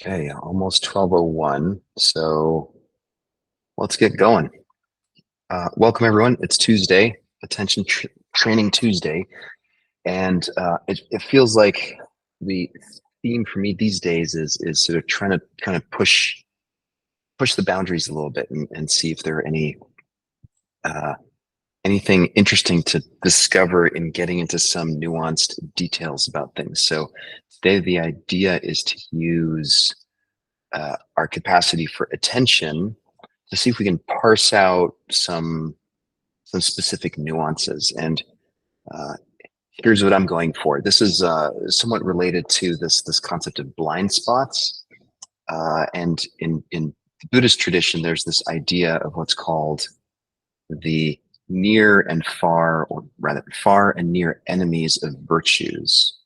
Okay, almost 12:01. So let's get going. Welcome, everyone. It's Tuesday, Attention Training Tuesday. And it feels like the theme for me these days is sort of trying to kind of push the boundaries a little bit and see if there are uh, anything interesting to discover in getting into some nuanced details about things. So today the idea is to use our capacity for attention to see if we can parse out some specific nuances. And uh, here's what I'm going for. This is somewhat related to this concept of blind spots. And in the Buddhist tradition, there's this idea of what's called the near and far, or rather far and near enemies of virtues.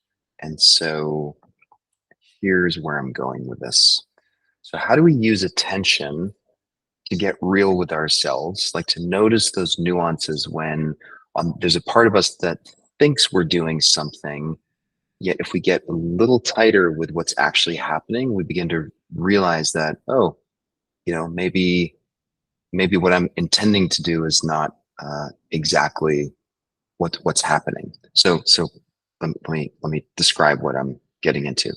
And so here's where I'm going with this. So how do we use attention to get real with ourselves, like to notice those nuances when there's a part of us that thinks we're doing something, yet if we get a little tighter with what's actually happening, we begin to realize that, oh, maybe what I'm intending to do is not exactly what's happening. So let me describe what I'm getting into.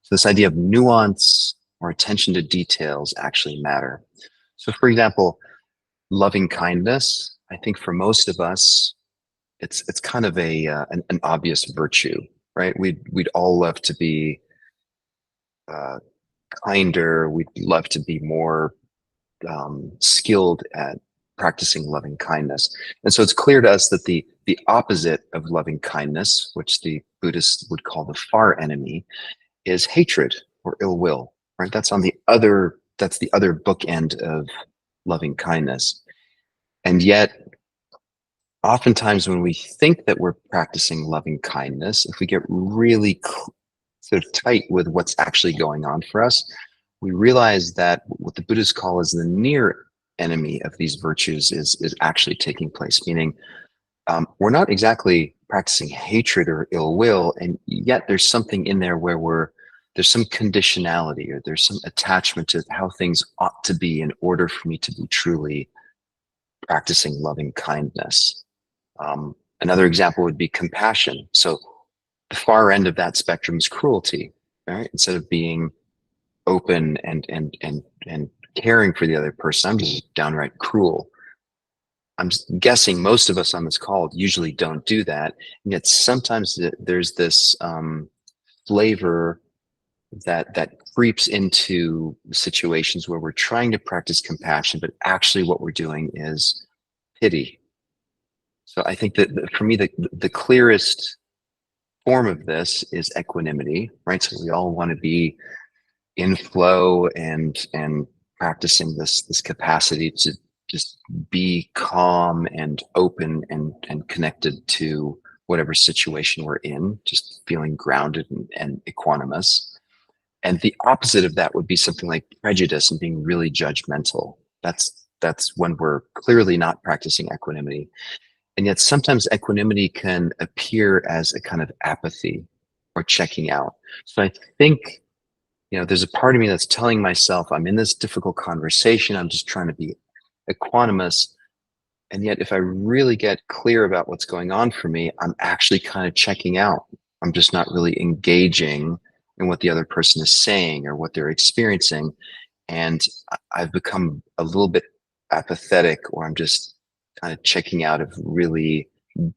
So this idea of nuance or attention to details actually matter. So for example, loving kindness, I think for most of us, it's kind of an obvious virtue, right? We'd all love to be uh, kinder. We'd love to be more skilled at practicing loving kindness. And so it's clear to us that the opposite of loving kindness, which the Buddhists would call the far enemy, is hatred or ill will, right? That's the other bookend of loving kindness. And yet, oftentimes when we think that we're practicing loving kindness, if we get really sort of tight with what's actually going on for us, we realize that what the Buddhists call as the near enemy of these virtues is actually taking place, meaning we're not exactly practicing hatred or ill will, and yet there's something in there where there's some conditionality or there's some attachment to how things ought to be in order for me to be truly practicing loving kindness. Another example would be compassion. So the far end of that spectrum is cruelty, right? Instead of being open and caring for the other person, I'm just downright cruel. I'm guessing most of us on this call usually don't do that, and yet sometimes there's this flavor that creeps into situations where we're trying to practice compassion, but actually what we're doing is pity. So I think that for me, the clearest form of this is equanimity, right? So we all want to be in flow and practicing this capacity to just be calm and open and connected to whatever situation we're in, just feeling grounded and equanimous. And the opposite of that would be something like prejudice and being really judgmental. That's when we're clearly not practicing equanimity. And yet sometimes equanimity can appear as a kind of apathy or checking out. So I think, there's a part of me that's telling myself I'm in this difficult conversation. I'm just trying to be equanimous. And yet if I really get clear about what's going on for me, I'm actually kind of checking out. I'm just not really engaging in what the other person is saying or what they're experiencing. And I've become a little bit apathetic, or I'm just kind of checking out of really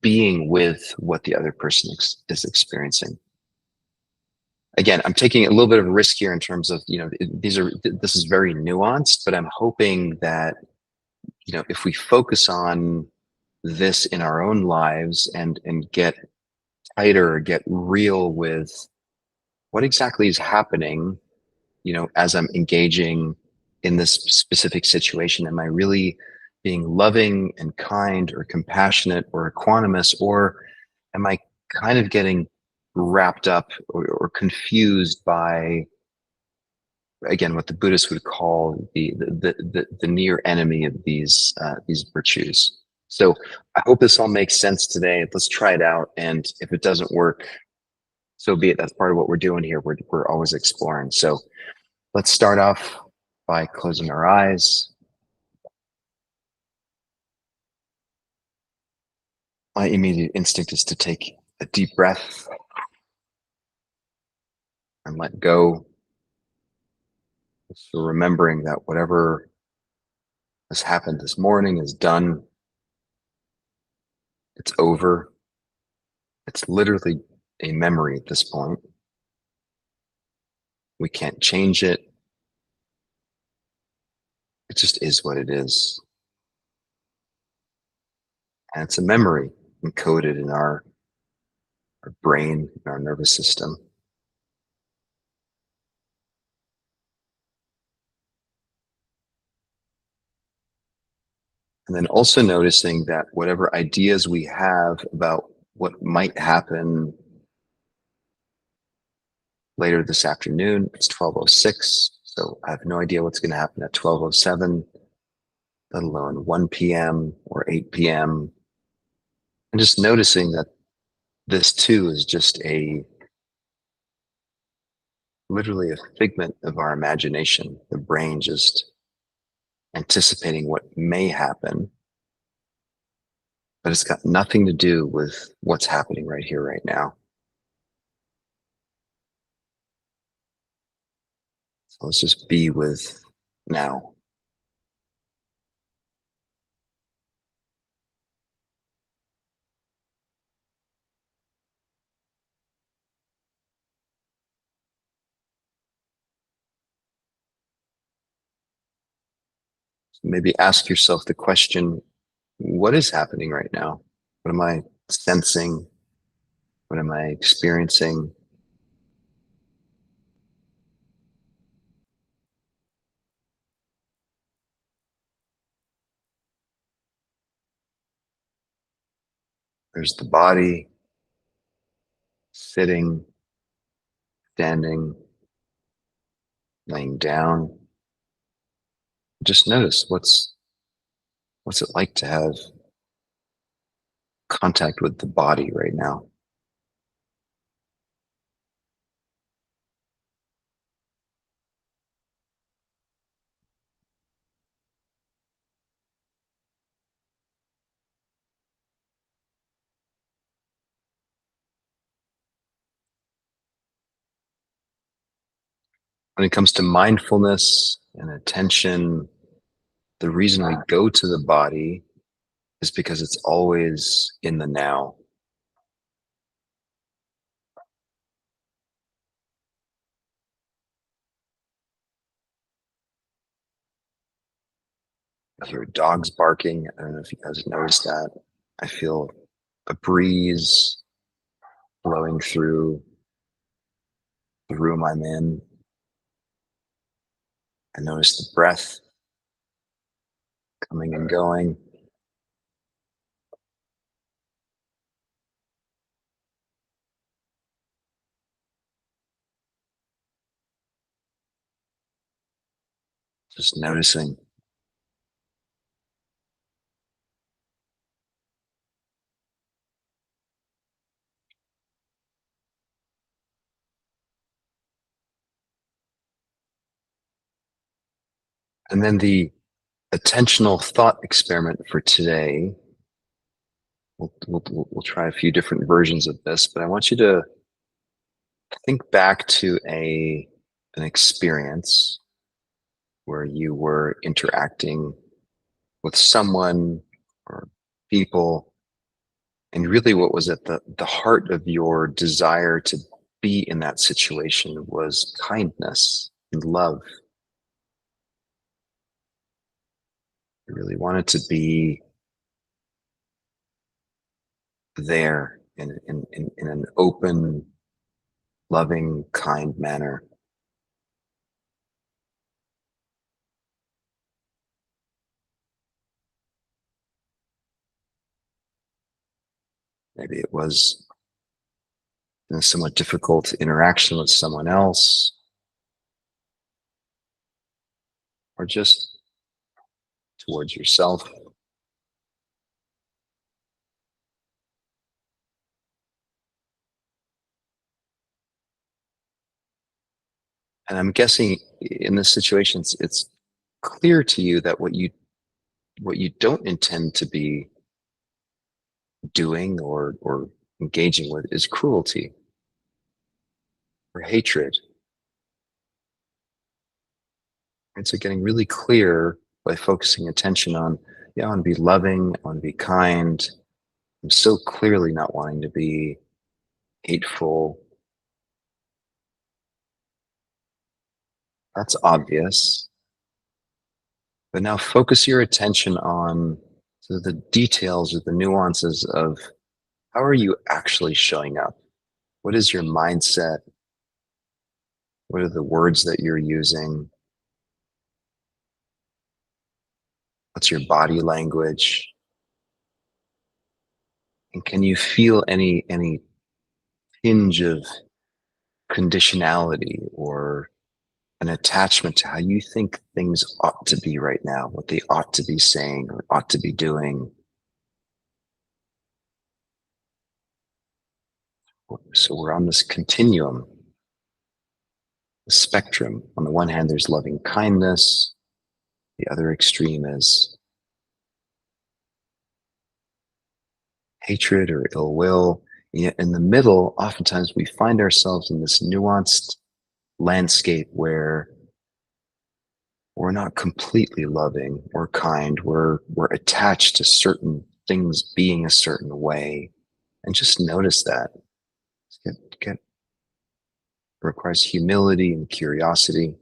being with what the other person is experiencing. Again, I'm taking a little bit of a risk here in terms of, this is very nuanced, but I'm hoping that, if we focus on this in our own lives and get tighter, get real with what exactly is happening, as I'm engaging in this specific situation, am I really being loving and kind or compassionate or equanimous, or am I kind of getting wrapped up or confused by, again, what the Buddhists would call the near enemy of these virtues? So I hope this all makes sense today. Let's try it out, and if it doesn't work, so be it. That's part of what we're doing here. We're always exploring. So Let's start off by closing our eyes. My immediate instinct is to take a deep breath and let go. So remembering that whatever has happened this morning is done, it's over. It's literally a memory at this point. We can't change it. It just is what it is. And it's a memory encoded in our brain, in our nervous system. And then also noticing that whatever ideas we have about what might happen later this afternoon, it's 12:06. So I have no idea what's going to happen at 12:07, let alone 1 p.m. or 8 p.m. And just noticing that this too is just literally a figment of our imagination, the brain just anticipating what may happen, but it's got nothing to do with what's happening right here, right now. So let's just be with now. Maybe ask yourself the question, what is happening right now? What am I sensing? What am I experiencing? There's the body sitting, standing, laying down. Just notice what's it like to have contact with the body right now. When it comes to mindfulness and attention, the reason we go to the body is because it's always in the now. I hear dogs barking. I don't know if you guys have noticed that. I feel a breeze blowing through the room I'm in. I notice the breath coming and going. Just noticing. And then the attentional thought experiment for today. We'll try a few different versions of this, but I want you to think back to an experience where you were interacting with someone or people, and really what was at the heart of your desire to be in that situation was kindness and love. You really wanted to be there in an open, loving, kind manner. Maybe it was in a somewhat difficult interaction with someone else, or just towards yourself. And I'm guessing in this situation, it's clear to you that what you don't intend to be doing or engaging with is cruelty or hatred. And so getting really clear by focusing attention on, yeah, I want to be loving, I want to be kind. I'm so clearly not wanting to be hateful. That's obvious. But now focus your attention on the details or the nuances of how are you actually showing up? What is your mindset? What are the words that you're using? What's your body language? And can you feel any hinge of conditionality or an attachment to how you think things ought to be right now, what they ought to be saying or ought to be doing? So we're on this continuum, the spectrum. On the one hand, there's loving kindness. The other extreme is hatred or ill will. Yet in the middle, oftentimes we find ourselves in this nuanced landscape where we're not completely loving or kind. We're attached to certain things being a certain way. And just notice that. Get requires humility and curiosity.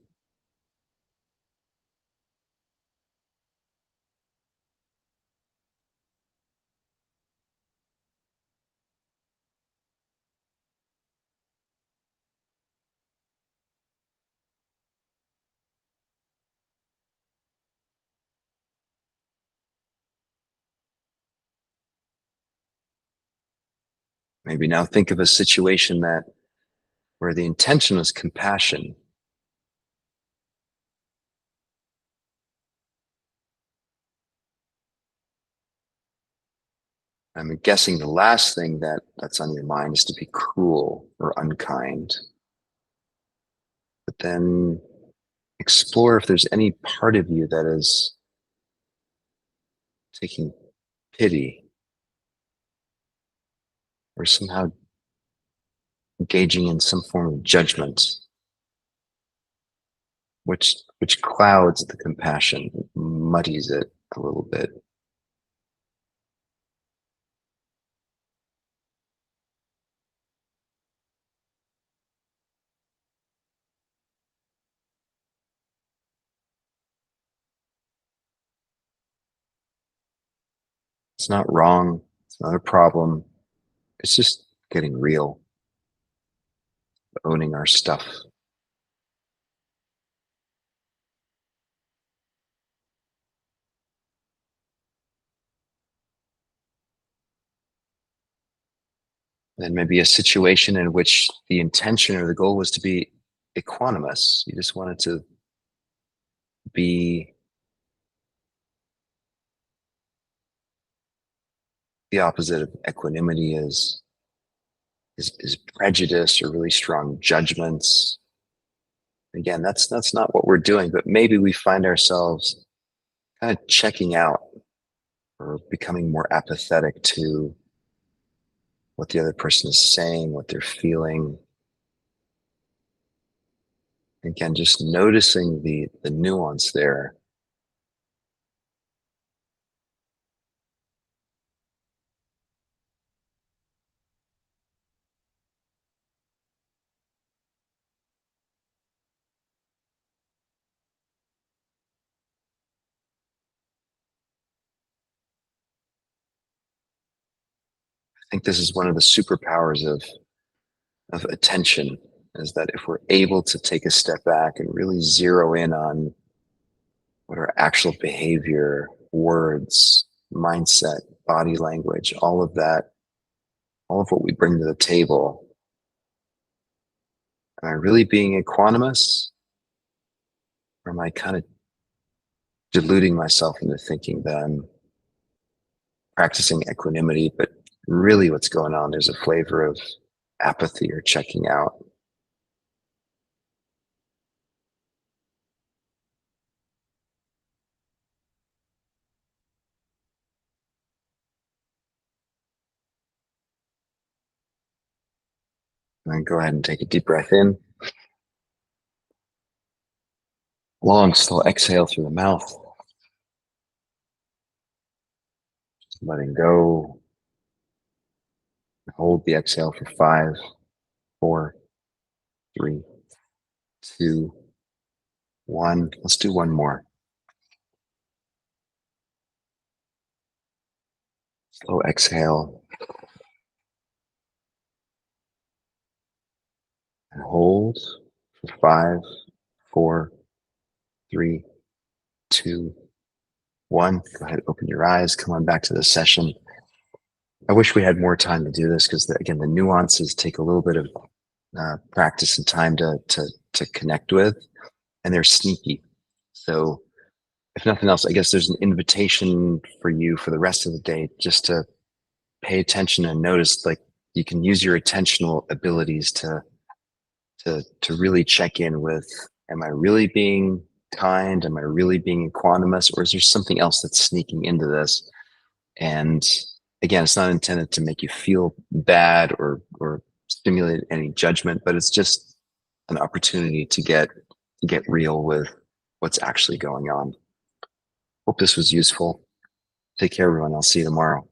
Maybe now think of a situation that where the intention was compassion. I'm guessing the last thing that's on your mind is to be cruel or unkind. But then explore if there's any part of you that is taking pity or somehow engaging in some form of judgment, which clouds the compassion, muddies it a little bit. It's not wrong. It's not a problem. It's just getting real, owning our stuff. Then maybe a situation in which the intention or the goal was to be equanimous. You just wanted to be the opposite of equanimity is prejudice or really strong judgments. Again, that's not what we're doing, but maybe we find ourselves kind of checking out or becoming more apathetic to what the other person is saying, what they're feeling. Again, just noticing the nuance there. I think this is one of the superpowers of attention, is that if we're able to take a step back and really zero in on what our actual behavior, words, mindset, body language, all of that, all of what we bring to the table, am I really being equanimous? Or am I kind of deluding myself into thinking that I'm practicing equanimity, but really what's going on, there's a flavor of apathy or checking out. And go ahead and take a deep breath in. Long, slow exhale through the mouth. Letting go. Hold the exhale for 5, 4, 3, 2, 1. Let's do one more. Slow exhale. And hold for 5, 4, 3, 2, 1. Go ahead, open your eyes. Come on back to the session. I wish we had more time to do this because, again, the nuances take a little bit of practice and time to connect with, and they're sneaky. So, if nothing else, I guess there's an invitation for you for the rest of the day just to pay attention and notice, like, you can use your attentional abilities to really check in with, am I really being kind? Am I really being equanimous? Or is there something else that's sneaking into this? And again, it's not intended to make you feel bad or stimulate any judgment, but it's just an opportunity to get real with what's actually going on. Hope this was useful. Take care, everyone. I'll see you tomorrow.